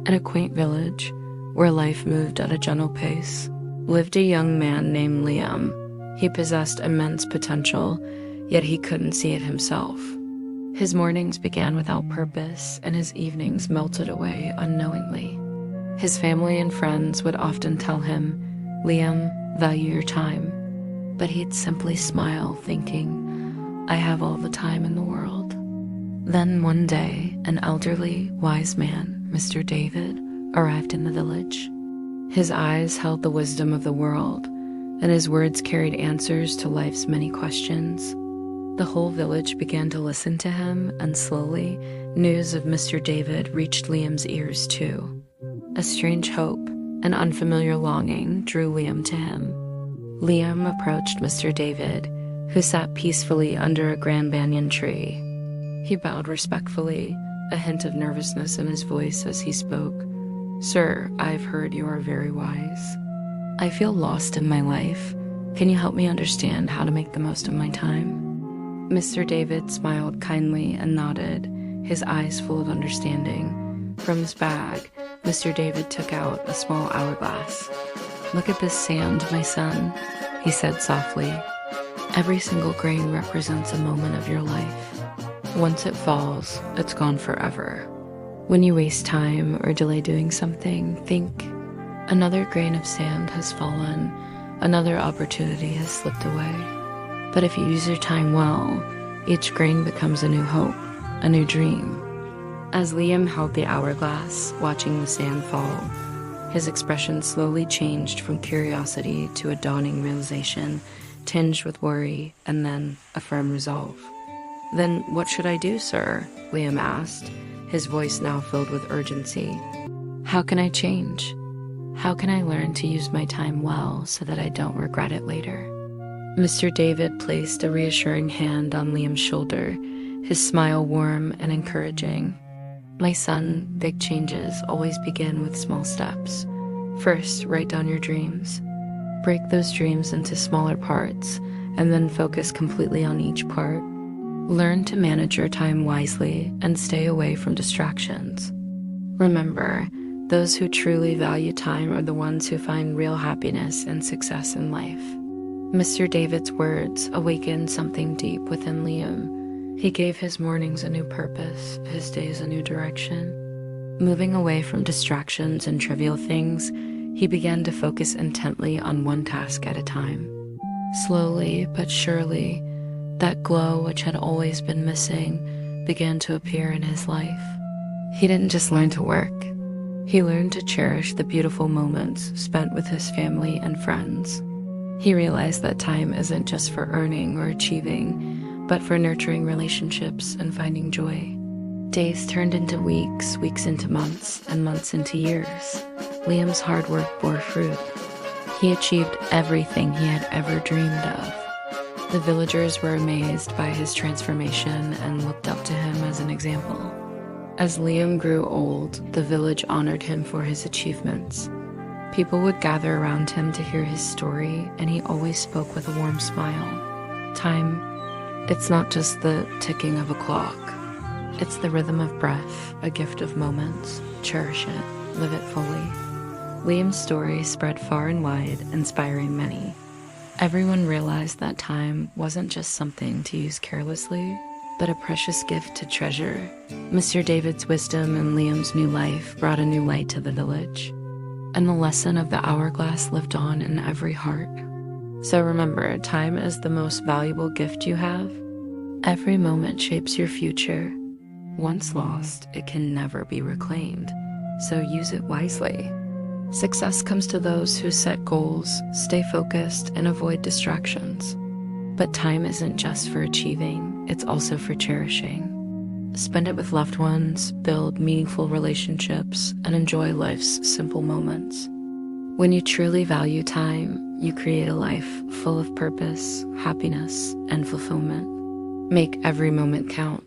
In a quaint village, where life moved at a gentle pace, lived a young man named Liam. He possessed immense potential, yet he couldn't see it himself. His mornings began without purpose, and his evenings melted away unknowingly. His family and friends would often tell him, "Liam, value your time." But he'd simply smile, thinking, "I have all the time in the world." Then one day, an elderly, wise man, Mr. David, arrived in the village. His eyes held the wisdom of the world, and his words carried answers to life's many questions. The whole village began to listen to him, and slowly, news of Mr. David reached Liam's ears too. A strange hope, an unfamiliar longing drew Liam to him. Liam approached Mr. David, who sat peacefully under a grand banyan tree. He bowed respectfully, a hint of nervousness in his voice as he spoke. "Sir, I've heard you are very wise. I feel lost in my life. Can you help me understand how to make the most of my time?" Mr. David smiled kindly and nodded, his eyes full of understanding. From his bag, Mr. David took out a small hourglass. "Look at this sand, my son," he said softly. "Every single grain represents a moment of your life. Once it falls, it's gone forever. When you waste time or delay doing something, think, another grain of sand has fallen, another opportunity has slipped away. But if you use your time well, each grain becomes a new hope, a new dream." As Liam held the hourglass, watching the sand fall, his expression slowly changed from curiosity to a dawning realization, tinged with worry and then a firm resolve. "Then what should I do, sir?" Liam asked, his voice now filled with urgency. "How can I change? How can I learn to use my time well so that I don't regret it later?" Mr. David placed a reassuring hand on Liam's shoulder, his smile warm and encouraging. "My son, big changes always begin with small steps. First, write down your dreams. Break those dreams into smaller parts, and then focus completely on each part. Learn to manage your time wisely and stay away from distractions. Remember, those who truly value time are the ones who find real happiness and success in life." Mr. David's words awakened something deep within Liam. He gave his mornings a new purpose, his days a new direction. Moving away from distractions and trivial things, he began to focus intently on one task at a time. Slowly but surely, that glow which had always been missing began to appear in his life. He didn't just learn to work. He learned to cherish the beautiful moments spent with his family and friends. He realized that time isn't just for earning or achieving, but for nurturing relationships and finding joy. Days turned into weeks, weeks into months, and months into years. Liam's hard work bore fruit. He achieved everything he had ever dreamed of. The villagers were amazed by his transformation and looked up to him as an example. As Liam grew old, the village honored him for his achievements. People would gather around him to hear his story, and he always spoke with a warm smile. Time, it's not just the ticking of a clock. It's the rhythm of breath, a gift of moments. Cherish it, live it fully. Liam's story spread far and wide, inspiring many. Everyone realized that time wasn't just something to use carelessly, but a precious gift to treasure. Mr. David's wisdom and Liam's new life brought a new light to the village, and the lesson of the hourglass lived on in every heart. So remember, time is the most valuable gift you have. Every moment shapes your future. Once lost, it can never be reclaimed, so use it wisely. Success comes to those who set goals, stay focused, and avoid distractions. But time isn't just for achieving, it's also for cherishing. Spend it with loved ones, build meaningful relationships, and enjoy life's simple moments. When you truly value time, you create a life full of purpose, happiness, and fulfillment. Make every moment count.